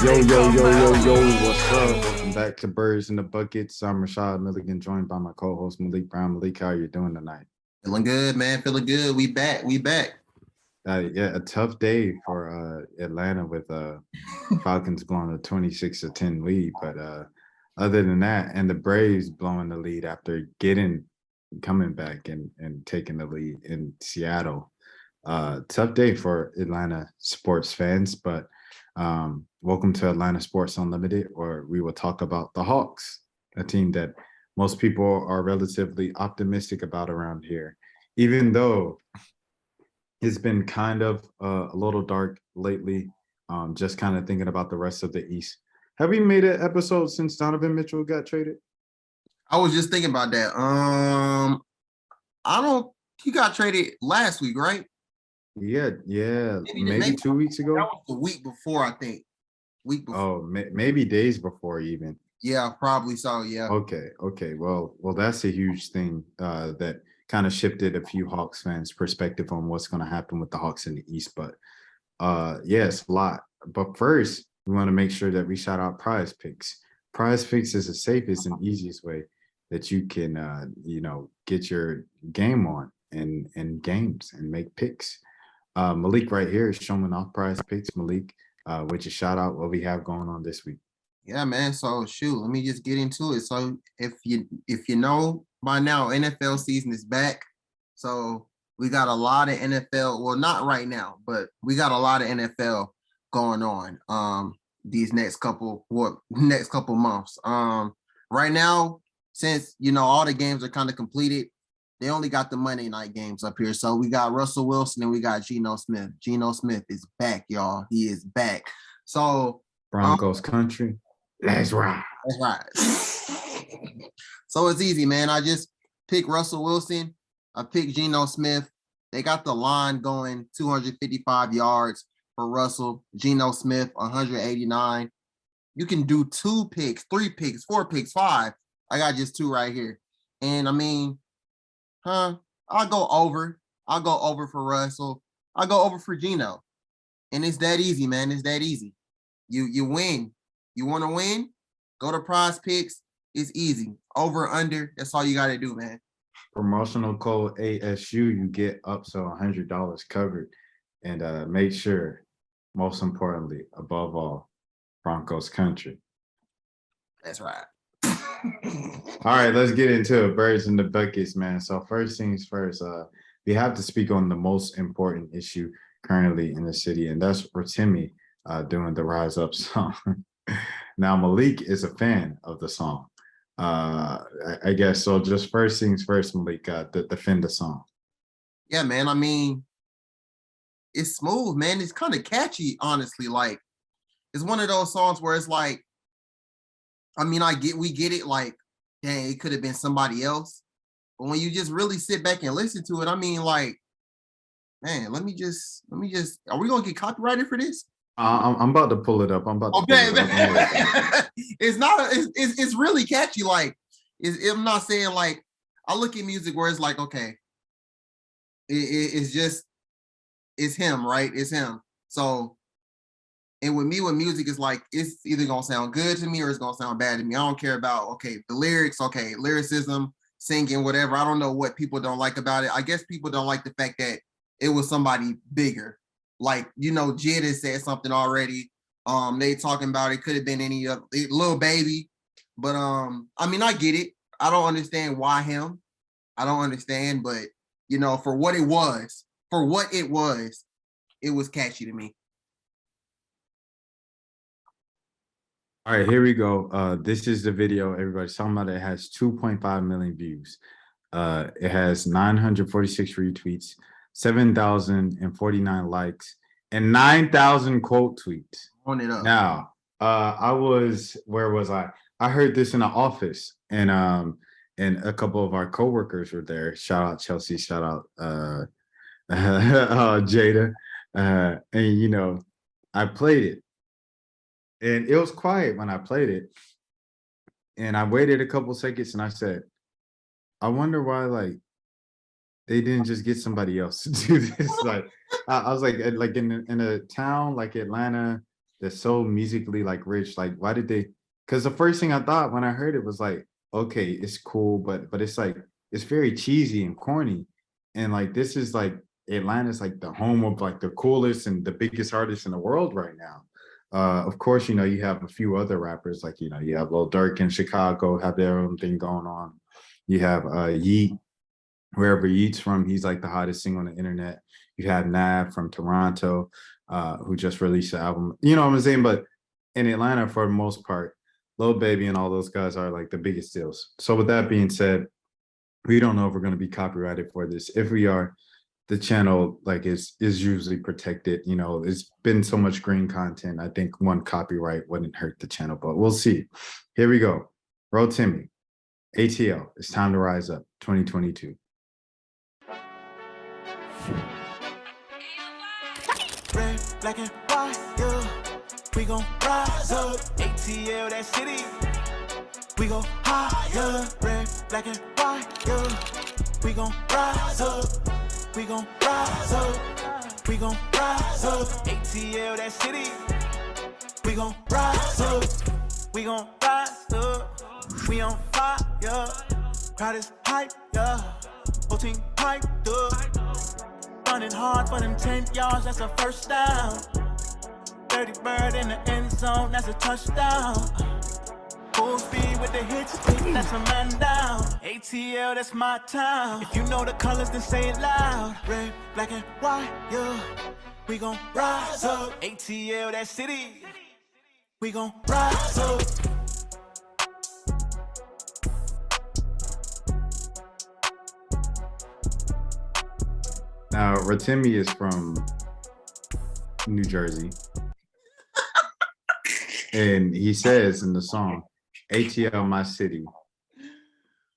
Yo, what's up? Welcome back to Birds in the Buckets. I'm Rashad Milligan, joined by my co-host Malik Brown. Malik, how are you doing tonight? Feeling good, man. Feeling good. We back. Yeah, a tough day for Atlanta with Falcons blowing a 26-10 lead. But other than that, and the Braves blowing the lead after coming back and taking the lead in Seattle. Tough day for Atlanta sports fans, but welcome to Atlanta Sports Unlimited, where we will talk about the Hawks, a team that most people are relatively optimistic about around here, even though it's been kind of a little dark lately. Just kind of thinking about the rest of the East. Have we made an episode since Donovan Mitchell got traded? I was just thinking about that. I don't. He got traded last week, right? Yeah, maybe 2 weeks ago. That was the week before, I think. Week before. Oh, maybe days before even. Yeah, probably so. Yeah. Okay. Well, that's a huge thing that kind of shifted a few Hawks fans' perspective on what's going to happen with the Hawks in the East. But yes, a lot. But first, we want to make sure that we shout out Prize Picks. Prize Picks is the safest and easiest way that you can, get your game on and games and make picks. Malik right here is showing off Prize Picks. Malik, would you shout out what we have going on this week? Yeah, man. So shoot, let me just get into it. So if you know by now, NFL season is back. So we got a lot of NFL. Well, not right now, but we got a lot of NFL going on. These next couple months. Right now, since all the games are kind of completed, they only got the Monday night games up here. So we got Russell Wilson and we got Geno Smith. Geno Smith is back, y'all. He is back. So Broncos country. That's right. That's right. So it's easy, man. I just picked Russell Wilson. I picked Geno Smith. They got the line going 255 yards for Russell. Geno Smith, 189. You can do 2 picks, 3 picks, 4 picks, 5. I got just 2 right here. And I mean, I'll go over. I'll go over for Russell. I'll go over for Geno. And it's that easy, man. It's that easy. You win. You want to win? Go to Prize Picks. It's easy. Over, under. That's all you got to do, man. Promotional code ASU, you get up to $100 covered. And make sure, most importantly, above all, Broncos country. That's right. All right, let's get into it. Birds in the Buckets, man. So first things first, we have to speak on the most important issue currently in the city, and that's Rotimi doing the Rise Up song. Now, Malik is a fan of the song. I guess so. Just first things first, Malik, defend the song. Yeah, man. I mean, it's smooth, man. It's kind of catchy, honestly. Like, it's one of those songs where it's like, I mean, we get it. Like, dang, it could have been somebody else. But when you just really sit back and listen to it, I mean, like, man, let me just. Are we gonna get copyrighted for this? I'm about to pull it up. I'm about to. Okay, it's not. It's really catchy. Like, I'm not saying like. I look at music where it's like, okay, it's him, right? It's him. So, and with me, with music, it's like it's either gonna sound good to me or it's gonna sound bad to me. I don't care about the lyrics, lyricism, singing, whatever. I don't know what people don't like about it. I guess people don't like the fact that it was somebody bigger. Like, Jid said something already. They talking about it could have been any of Lil Baby. But I mean, I get it. I don't understand why him. I don't understand, but for what it was, it was catchy to me. All right, here we go. This is the video everybody's talking about. It has 2.5 million views. It has 946 retweets, 7,049 likes, and 9,000 quote tweets. On it up. Now, where was I? I heard this in the office, and a couple of our coworkers were there. Shout out Chelsea, shout out Jada. And I played it. And it was quiet when I played it. And I waited a couple seconds and I said, I wonder why, they didn't just get somebody else to do this. I was like in a town like Atlanta, that's so musically like rich. Like, why did they? Because the first thing I thought when I heard it was like, okay, it's cool, but it's like it's very cheesy and corny, and like this is like Atlanta's like the home of like the coolest and the biggest artists in the world right now. Of course, you have a few other rappers like you have Lil Durk in Chicago have their own thing going on. You have Yeet, wherever Yeet's from, he's like the hottest thing on the internet. You have Nav from Toronto, who just released an album. You know what I'm saying? But in Atlanta, for the most part, Lil Baby and all those guys are like the biggest deals. So with that being said, we don't know if we're going to be copyrighted for this. If we are, the channel like is usually protected. It's been so much green content. I think one copyright wouldn't hurt the channel, but we'll see. Here we go. Roll Timmy, ATL. It's time to rise up. 2022. Red, black, and white, yeah. We gon' rise up. ATL, that city. We gon' higher. Red, black, and white, yeah. We gon' rise up. We gon' rise up. We gon' rise up. ATL, that city. We gon' rise up. We gon' rise up. We on fire. Crowd is hype, yeah. Whole team hyped up. Running hard for them 10 yards, that's a first down. 30 bird in the end zone, that's a touchdown. Full speed with the hits, that's a man down. ATL, that's my town. If you know the colors, then say it loud. Red, black, and white, yeah. We gon' rise up. ATL, that city. We gon' rise up. Now, Rotimi is from New Jersey. And he says in the song, ATL, my city.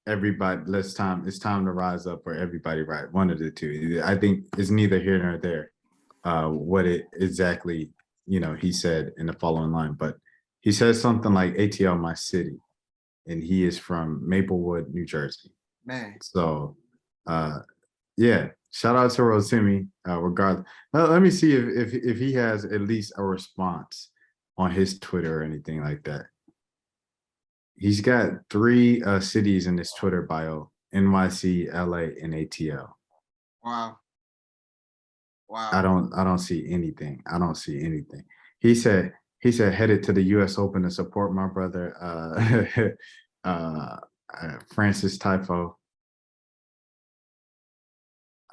Everybody, it's time to rise up, or everybody right. One of the two. I think it's neither here nor there. What it exactly, he said in the following line, but he says something like ATL, my city. And he is from Maplewood, New Jersey. Man. So yeah. Shout out to Rotimi. Regardless, let me see if he has at least a response on his Twitter or anything like that. He's got 3 cities in his Twitter bio: NYC, LA, and ATL. Wow. I don't see anything. He said headed to the U.S. Open to support my brother Francis Typho.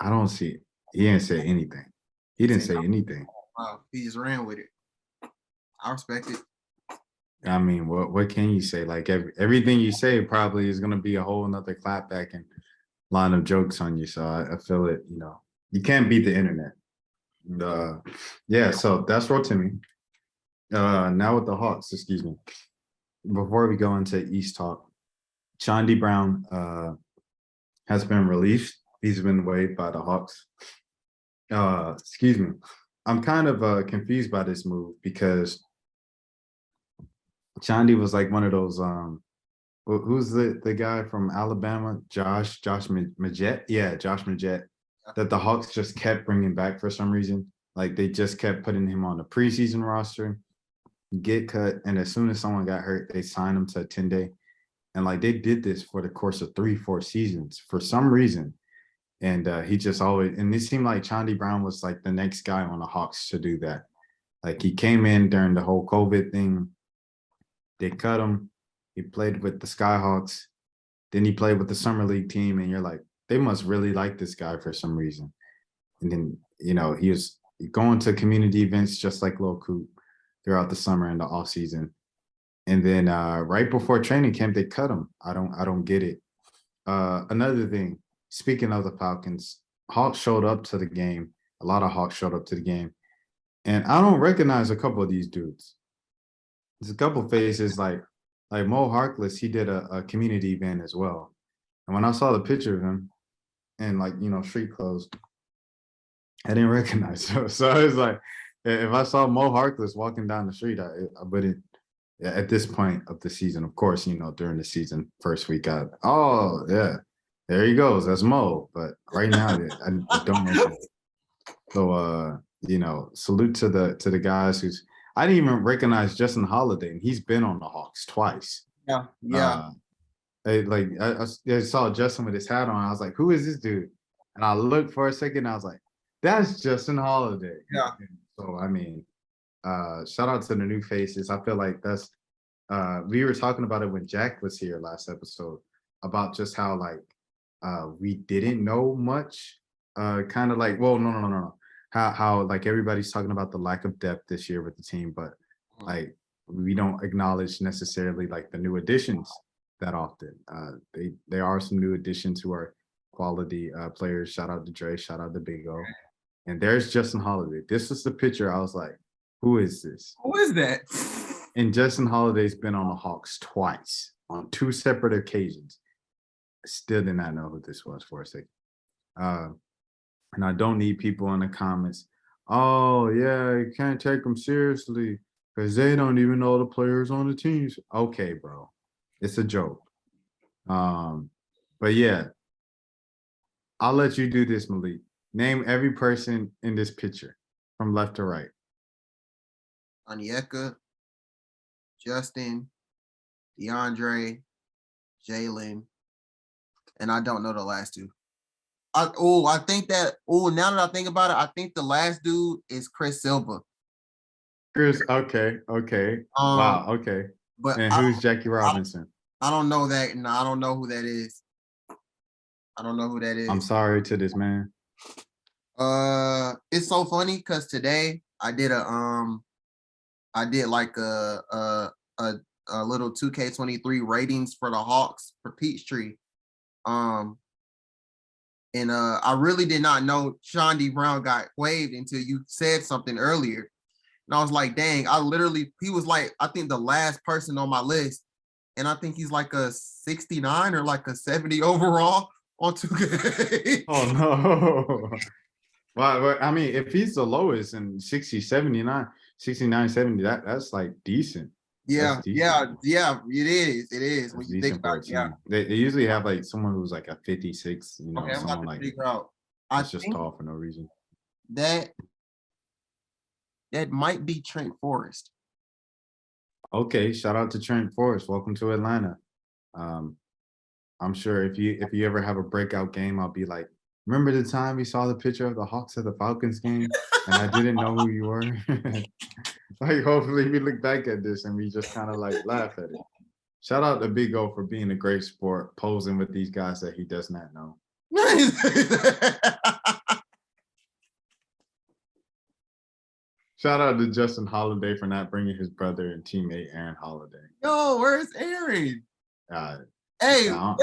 I don't see it. He didn't say anything. He didn't say anything. Wow, he just ran with it. I respect it. I mean, what can you say? Like everything you say probably is gonna be a whole nother clapback and line of jokes on you. So I feel it. You can't beat the internet. Yeah. So that's Rotimi. Now with the Hawks. Excuse me. Before we go into East talk, Chandi Brown has been released. He's been waived by the Hawks. Excuse me. I'm kind of confused by this move because Chandi was like one of those who's the guy from Alabama, Josh Majette? Yeah, Josh Majette, that the Hawks just kept bringing back for some reason. Like they just kept putting him on the preseason roster, get cut, and as soon as someone got hurt, they signed him to a 10-day. And like they did this for the course of 3-4 seasons for some reason. And he just always, and it seemed like Chandi Brown was like the next guy on the Hawks to do that. Like he came in during the whole COVID thing. They cut him. He played with the Skyhawks. Then he played with the Summer League team. And you're like, they must really like this guy for some reason. And then, he was going to community events just like Lil Coop throughout the summer and the offseason. And then right before training camp, they cut him. I don't get it. Another thing, speaking of the Falcons, Hawks showed up to the game. A lot of Hawks showed up to the game. And I don't recognize a couple of these dudes. There's a couple faces like Mo Harkless. He did a community event as well. And when I saw the picture of him in street clothes, I didn't recognize him. So it was like, if I saw Mo Harkless walking down the street, I wouldn't. At this point of the season, of course, during the season, first week, oh yeah, there he goes. That's Mo. But right now, I don't know. So salute to the guys who's. I didn't even recognize Justin Holiday, and he's been on the Hawks twice. Yeah. I saw Justin with his hat on. I was like, "Who is this dude?" And I looked for a second. I was like, "That's Justin Holiday." Yeah. So I mean, shout out to the new faces. I feel like that's. We were talking about it when Jack was here last episode about just how like we didn't know much. Kind of like, well, no. How like everybody's talking about the lack of depth this year with the team, but like we don't acknowledge necessarily like the new additions that often. There are some new additions who are quality players. Shout out to Dre, shout out to Big O. And there's Justin Holiday. This is the picture. I was like, who is this? Who is that? And Justin Holiday's been on the Hawks twice on 2 separate occasions. I still did not know who this was for a second. And I don't need people in the comments. Oh, yeah, you can't take them seriously because they don't even know the players on the teams. Okay, bro. It's a joke. But yeah, I'll let you do this, Malik. Name every person in this picture from left to right. Onyeka, Justin, DeAndre, Jalen, and I don't know the last two. Now that I think about it, I think the last dude is Chris Silva. Chris, okay. Wow, okay. But And who's Jackie Robinson? I don't know that. No, I don't know who that is. I'm sorry to this man. It's so funny because today I did like a little 2K23 ratings for the Hawks for Peachtree. And I really did not know Chandi Brown got waived until you said something earlier. And I was like, dang, he was like, I think the last person on my list. And I think he's like a 69 or like a 70 overall on 2K. Oh, no. Well, I mean, if he's the lowest in 69, 70, that's like decent. Yeah, it is. That's when you think about it. Yeah. They usually have like someone who's like a 56, Okay, I'm about to like figure out. that's just tall for no reason. That might be Trent Forrest. Okay, shout out to Trent Forrest. Welcome to Atlanta. I'm sure if you ever have a breakout game, I'll be like, remember the time we saw the picture of the Hawks at the Falcons game and I didn't know who you were? Like, hopefully we look back at this and we just kind of like laugh at it. Shout out to Big O for being a great sport, posing with these guys that he does not know. Shout out to Justin Holiday for not bringing his brother and teammate Aaron Holiday. Yo, where's Aaron? Hey, why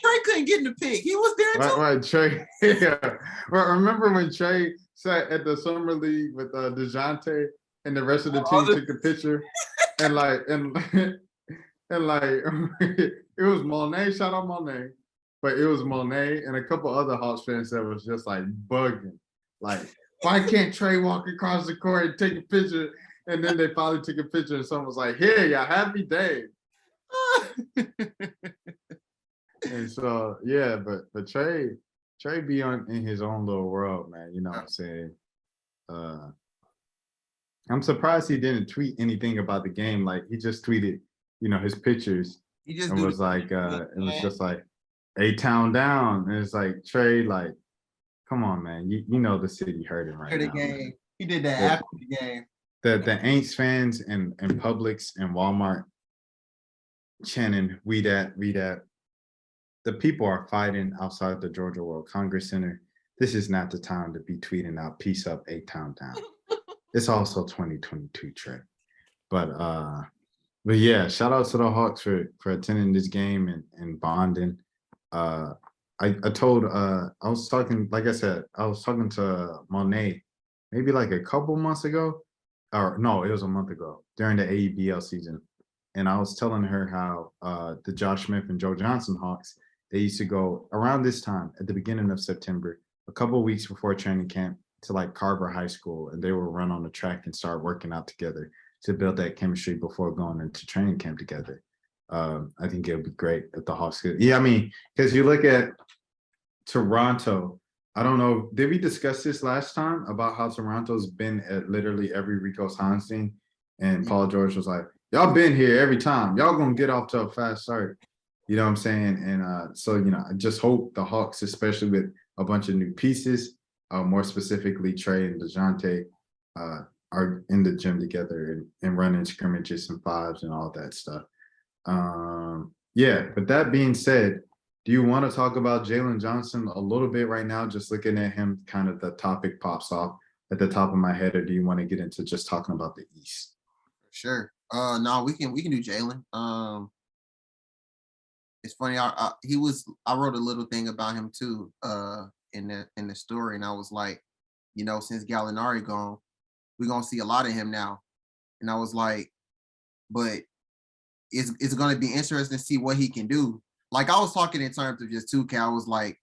Trey couldn't get in the pick? He was there too. Right, Trey. Yeah. Well, remember when Trey sat at the summer league with DeJounte and the rest of the team took the picture, and it was Monet. Shout out Monet, but it was Monet and a couple other Hawks fans that was just like bugging, like, why can't Trey walk across the court and take a picture? And then they finally took a picture, and someone was like, "Here, y'all, happy day." And so yeah, but Trey be in his own little world, man. You know what I'm saying? I'm surprised he didn't tweet anything about the game. Like, he just tweeted, his pictures. He just and was like, it was just like, A-Town down. And it's like, Trey, like, come on, man. You know the city hurting right now. Game. He did that after the game. The Aints fans and Publix and Walmart chanting, we that. The people are fighting outside the Georgia World Congress Center. This is not the time to be tweeting out peace up, A-Town down. It's also 2022, Trey. But yeah, shout out to the Hawks for attending this game and bonding. I was talking to Monet maybe like a couple months ago, or no, it was a month ago during the AEBL season. And I was telling her how the Josh Smith and Joe Johnson Hawks, they used to go around this time at the beginning of September, a couple of weeks before training camp, to like Carver High School, and they would run on the track and start working out together to build that chemistry before going into training camp together. I think it would be great if the Hawks could. Yeah, I mean, because you look at Toronto, I don't know. Did we discuss this last time about how Toronto's been at literally every Rico Hines thing? And Paul George was like, y'all been here every time. Y'all gonna get off to a fast start. You know what I'm saying? And so, I just hope the Hawks, especially with a bunch of new pieces, more specifically Trey and DeJounte, are in the gym together and running scrimmages and fives and all that stuff. Yeah, but that being said, do you want to talk about Jalen Johnson a little bit right now? Just looking at him, kind of the topic pops off at the top of my head, or do you want to get into just talking about the East? Sure. No, we can do Jalen. It's funny. I wrote a little thing about him too. In the story, and I was like, since Gallinari gone, we're gonna see a lot of him now. And I was like, but it's gonna be interesting to see what he can do. Like I was talking in terms of just 2K. I was like,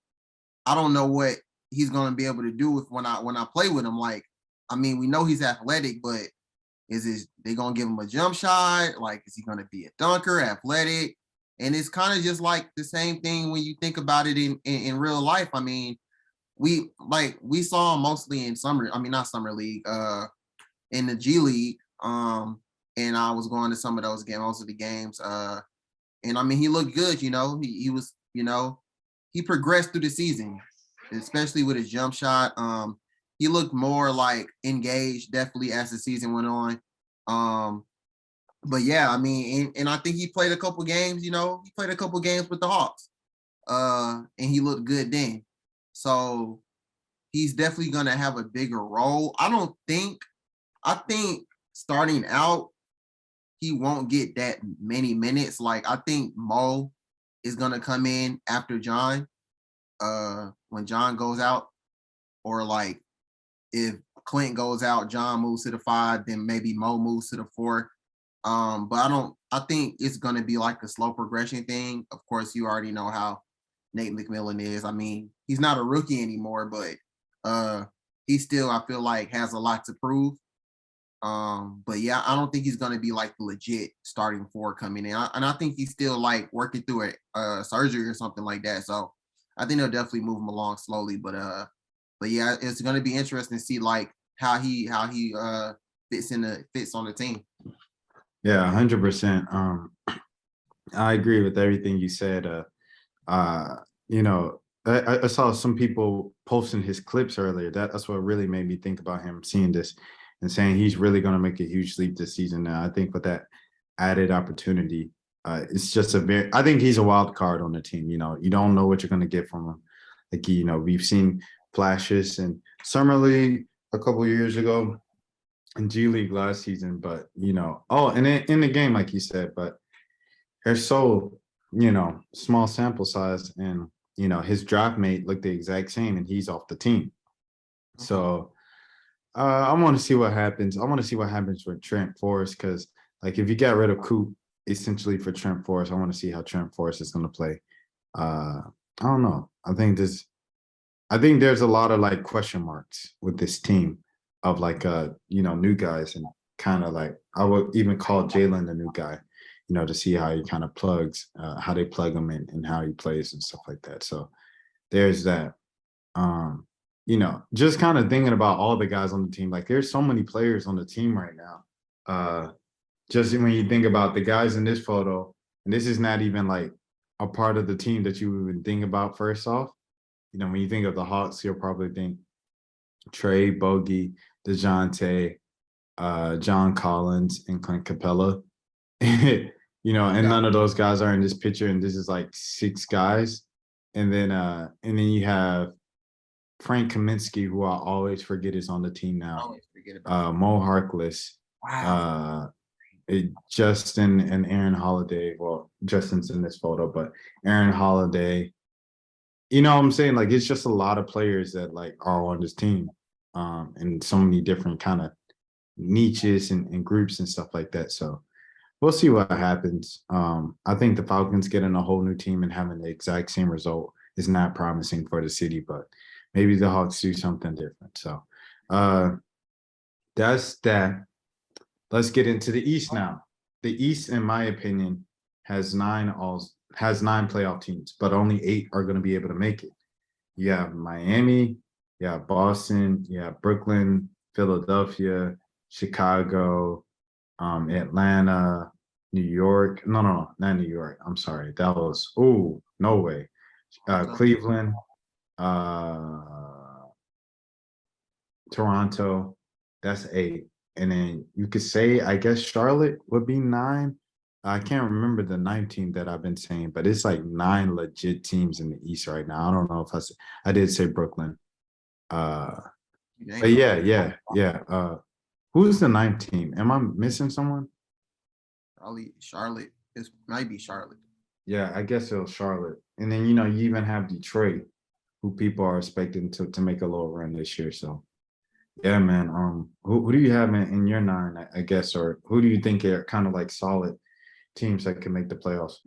I don't know what he's gonna be able to do when I play with him. Like, I mean, we know he's athletic, but they gonna give him a jump shot? Like, is he gonna be a dunker, athletic? And it's kind of just like the same thing when you think about it in real life. I mean, we saw him mostly in not summer league, in the G League. And I was going to some of those games, most of the games. And I mean, he looked good, he was, he progressed through the season, especially with his jump shot. He looked more like engaged, definitely, as the season went on. But yeah, I mean, and I think he played a couple games, he played a couple games with the Hawks. And he looked good then. So he's definitely going to have a bigger role. I think starting out, he won't get that many minutes. Like, I think Mo is going to come in after John, when John goes out, or like if Clint goes out, John moves to the 5, then maybe Mo moves to the 4. But I think it's going to be like a slow progression thing. Of course, you already know how Nate McMillan is. I mean, he's not a rookie anymore, but he still, I feel like, has a lot to prove. But yeah, I don't think he's going to be like the legit starting 4 coming in. And I think he's still like working through a surgery or something like that. So I think they'll definitely move him along slowly. But yeah, it's going to be interesting to see like how he fits on the team. Yeah, 100%. I agree with everything you said. I saw some people posting his clips earlier. That's what really made me think about him, seeing this and saying he's really going to make a huge leap this season. Now, I think with that added opportunity, it's just I think he's a wild card on the team. You don't know what you're going to get from him. Like, we've seen flashes in Summer League a couple of years ago, in G League last season, but and in the game, like you said, but they're so small sample size, and his draft mate looked the exact same, and he's off the team. So I want to see what happens. I want to see what happens with Trent Forrest, because like if you got rid of Coop essentially for Trent Forrest, I want to see how Trent Forrest is going to play. I don't know. I think there's a lot of like question marks with this team of like new guys, and kind of like I would even call Jalen the new guy, to see how he kind of plugs, how they plug him in and how he plays and stuff like that. So there's that. Just kind of thinking about all the guys on the team, like there's so many players on the team right now. Just when you think about the guys in this photo, and this is not even like a part of the team that you would think about first off. When you think of the Hawks, you'll probably think Trey, Bogey, DeJounte, John Collins, and Clint Capella. And none of those guys are in this picture, and this is like 6 guys. And then you have Frank Kaminsky, who I always forget is on the team now. Mo Harkless, Wow. Justin and Aaron Holiday. Well, Justin's in this photo, but Aaron Holiday. You know what I'm saying? Like, it's just a lot of players that like are on this team, and so many different kind of niches and groups and stuff like that. So we'll see what happens. I think the Falcons getting a whole new team and having the exact same result is not promising for the city, but maybe the Hawks do something different. So that's that. Let's get into the East now. The East, in my opinion, has 9 playoff teams, but only 8 are going to be able to make it. You have Miami, Yeah, Boston. Yeah, Brooklyn, Philadelphia, Chicago, Atlanta, New York. No, not New York. I'm sorry. That was no way. Toronto. Cleveland, uh, Toronto. That's 8. And then you could say, I guess Charlotte would be 9. I can't remember the 9 team that I've been saying, but it's like 9 legit teams in the East right now. I don't know if I did say Brooklyn. But yeah. Who's the 9th team? Am I missing someone? Probably Charlotte. It might be Charlotte. Yeah, I guess it was Charlotte. And then you even have Detroit, who people are expecting to make a little run this year. So yeah, man. Who do you have in your 9, I guess, or who do you think are kind of like solid teams that can make the playoffs?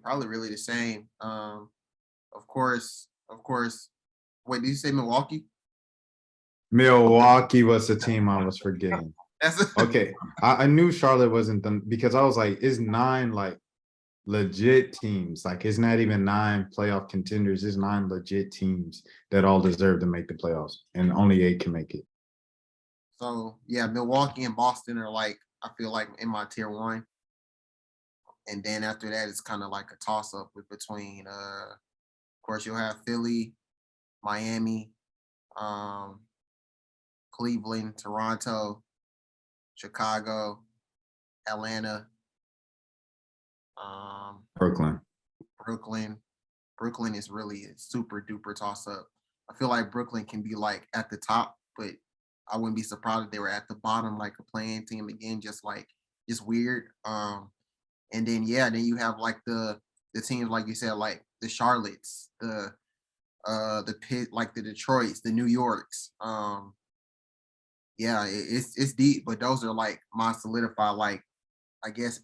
Probably really the same. Of course. Wait, did you say Milwaukee? Milwaukee was the team I was forgetting. That's Okay, I knew Charlotte wasn't them because I was like, it's 9 like legit teams. Like it's not even 9 playoff contenders. It's 9 legit teams that all deserve to make the playoffs, and only 8 can make it. So yeah, Milwaukee and Boston are like, I feel like in my tier 1. And then after that, it's kind of like a toss up between of course you'll have Philly, Miami, Cleveland, Toronto, Chicago, Atlanta, Brooklyn. Brooklyn is really a super duper toss up. I feel like Brooklyn can be like at the top, but I wouldn't be surprised if they were at the bottom, like a playing team again, just weird. And then then you have like the teams like you said, like the Charlottes, the Pitt, like the Detroits, the New Yorks. It's deep, but those are like my solidified, like I guess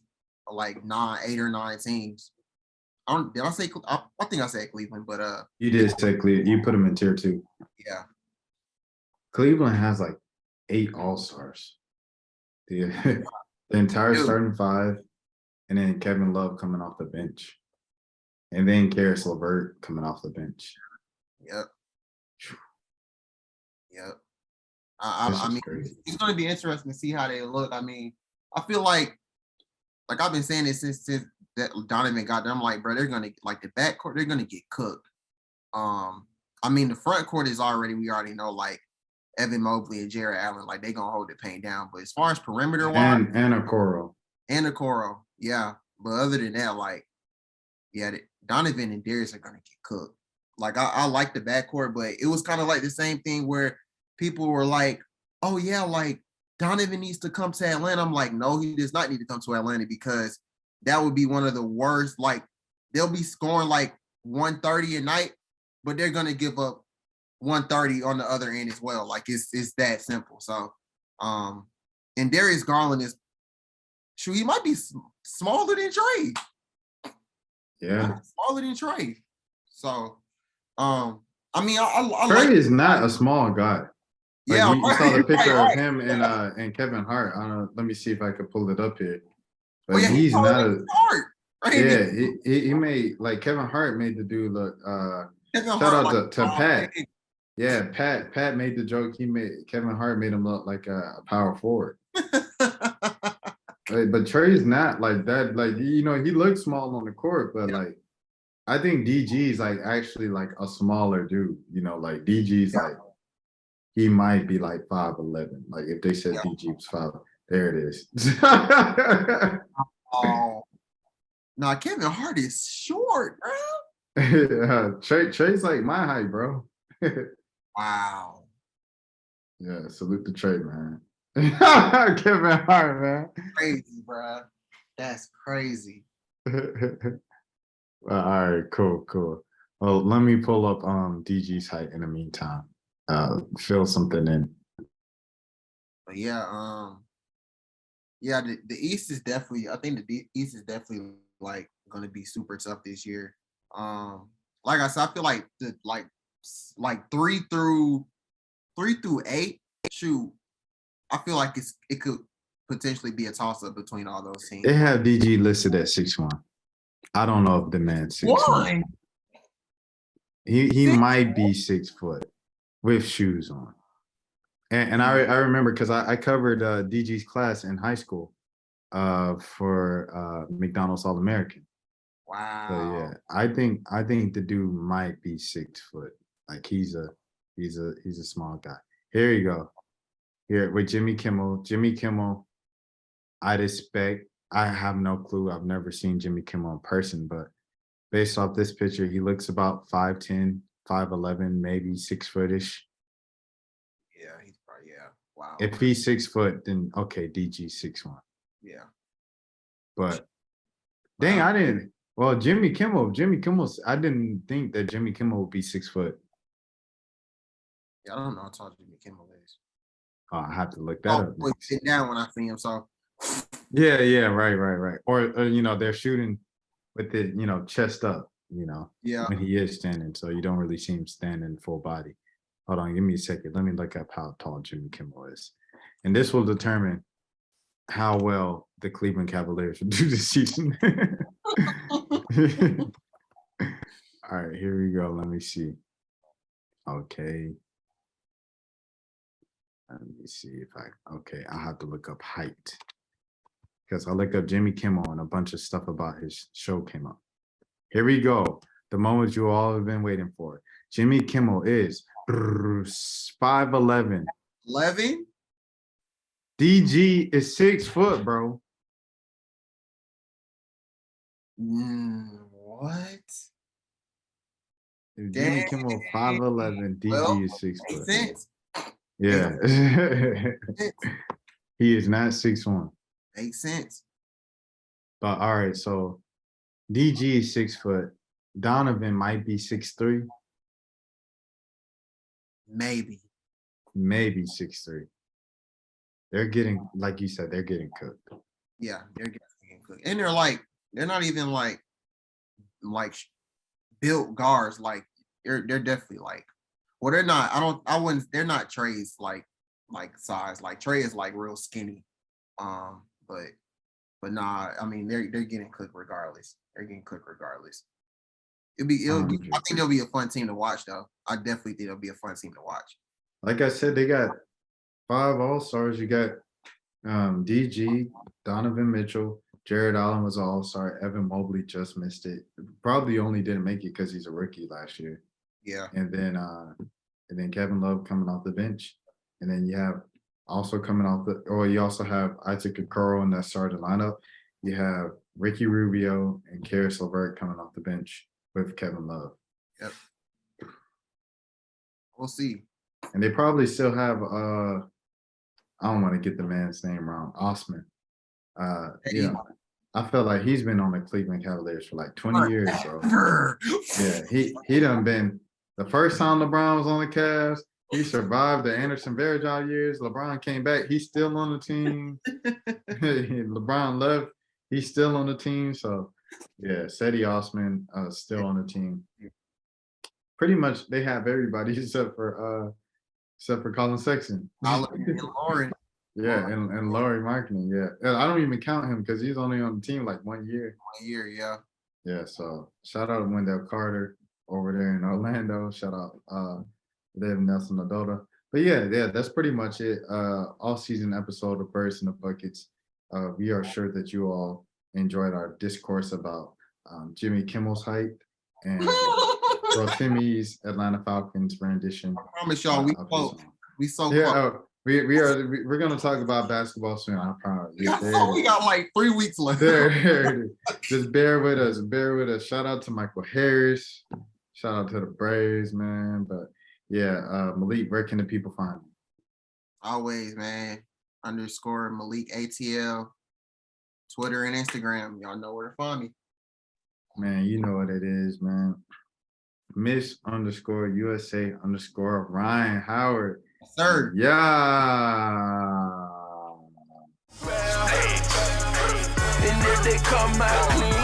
like 8 or 9 teams. Did I say? I think I said Cleveland, but you did say Cleveland. You put them in tier 2. Yeah, Cleveland has like 8 all-stars. The entire starting 5, and then Kevin Love coming off the bench, and then Karis LeVert coming off the bench. Yep. I mean, crazy. It's going to be interesting to see how they look. I mean, I feel like I've been saying this since that Donovan got there. I'm like, bro, they're going to like the backcourt, they're going to get cooked. I mean, the front court is we already know, like Evan Mobley and Jared Allen, like they gonna hold the paint down. But as far as perimeter wise, and Okoro, yeah. But other than that, like, yeah, Donovan and Darius are gonna get cooked. Like I like the backcourt, but it was kind of like the same thing where people were like, oh yeah, like Donovan needs to come to Atlanta. I'm like, no, he does not need to come to Atlanta because that would be one of the worst. Like they'll be scoring like 130 a night, but they're gonna give up 130 on the other end as well. Like it's that simple. So, and Darius Garland he might be smaller than Trey. Yeah, smaller than Trey. So, I mean, I Trey like, is not a small guy. Like, yeah, you saw the picture of him and Kevin Hart. I don't know. Let me see if I could pull it up here. But he's not a Hart. Right? Yeah, he made like Kevin Hart made the dude look. Shout out to Pat. Yeah, Pat made the joke. Kevin Hart made him look like a power forward. But Trey's not like that. Like he looks small on the court, but like I think DG's like actually like a smaller dude. Like DG's like he might be like 5'11". Like if they said DG was 5, there it is. Oh, no, Kevin Hart is short, bro. Yeah, Trey's like my height, bro. Wow. Yeah, salute to Trey, man. Kevin Hart, man. Crazy, bro. That's crazy. All right, cool. Well, let me pull up DG's height in the meantime. Fill something in. But yeah, the East is definitely. I think the East is definitely like going to be super tough this year. Like I said, I feel like like 3 through 8. Shoot, I feel like it could potentially be a toss up between all those teams. They have DG listed at 6'1". I don't know if the man's 6'1". He might be 6 foot with shoes on. And I remember because I covered DG's class in high school for McDonald's All-American. Wow. So yeah, I think the dude might be 6 foot. Like he's a small guy. Here you go. Here with Jimmy Kimmel. Jimmy Kimmel, I'd expect. I have no clue. I've never seen Jimmy Kimmel in person, but based off this picture, he looks about 5'10", 5'11", maybe 6 footish. Yeah, he's probably Wow. If he's 6 foot, then okay, DG 6'1". Yeah. But dang, I didn't. Well, Jimmy Kimmel, I didn't think that Jimmy Kimmel would be 6 foot. Yeah, I don't know how tall Jimmy Kimmel is. Oh, I have to look that up. Sit down when I see him. So. Yeah, right. Or they're shooting with the chest up. Yeah. When he is standing, so you don't really see him standing full body. Hold on, give me a second. Let me look up how tall Jimmy Kimmel is, and this will determine how well the Cleveland Cavaliers will do this season. All right, here we go. Let me see. Okay. Let me see if I'll have to look up height. Because I looked up Jimmy Kimmel and a bunch of stuff about his show came up. Here we go. The moment you all have been waiting for. Jimmy Kimmel is 5'11". 11? DG is 6 foot, bro. What? Jimmy Kimmel 5'11", DG is 6 foot. Makes sense. Yeah. He is not 6'1". Makes sense. But all right, so DG is 6 foot. Donovan might be 6'3". Maybe 6'3". They're getting, like you said, they're getting cooked. Yeah, they're getting cooked. And they're not even like built guards. Like they're definitely like, well, they're not. They're not Trey's like size. Like Trey is like real skinny. But nah, I mean they're getting cooked regardless. They're getting cooked regardless. I think they'll be a fun team to watch though. I definitely think it'll be a fun team to watch. Like I said, they got 5 All-Stars. You got DG, Donovan Mitchell, Jared Allen was an All-Star. Evan Mobley just missed it. Probably only didn't make it because he's a rookie last year. Yeah. And then Kevin Love coming off the bench. And then you have also coming off you also have Isaac Okoro in that starting lineup. You have Ricky Rubio and Karis LeVert coming off the bench with Kevin Love. Yep. We'll see. And they probably still have I don't want to get the man's name wrong, Osman. I feel like he's been on the Cleveland Cavaliers for like 20 years, bro. Yeah, he done been the first time LeBron was on the Cavs. He survived the Anderson Varejao years. LeBron came back. He's still on the team. LeBron left. He's still on the team. So, yeah, Seti Osman still on the team. Pretty much, they have everybody except for Colin Sexton. And Lauren. Yeah, and Laurie Marketing. Yeah, and I don't even count him because he's only on the team like 1 year. 1 year, yeah. Yeah. So shout out to Wendell Carter over there in Orlando. Shout out Liv Nelson Adota. But yeah, that's pretty much it. All-season episode of Birds in the Buckets. We are sure that you all enjoyed our discourse about Jimmy Kimmel's height and Rotimi's Atlanta Falcons rendition. I promise y'all, we so yeah. We're gonna talk about basketball soon. I promise. We got like 3 weeks left. There. Just bear with us. Shout out to Michael Harris. Shout out to the Braves, man. But yeah, Malik, where can the people find you? Always, man. _ Malik ATL, Twitter and Instagram. Y'all know where to find me. Man, you know what it is, man. Miss _USA _ Ryan Howard. Sir. Yeah. And if they come out clean,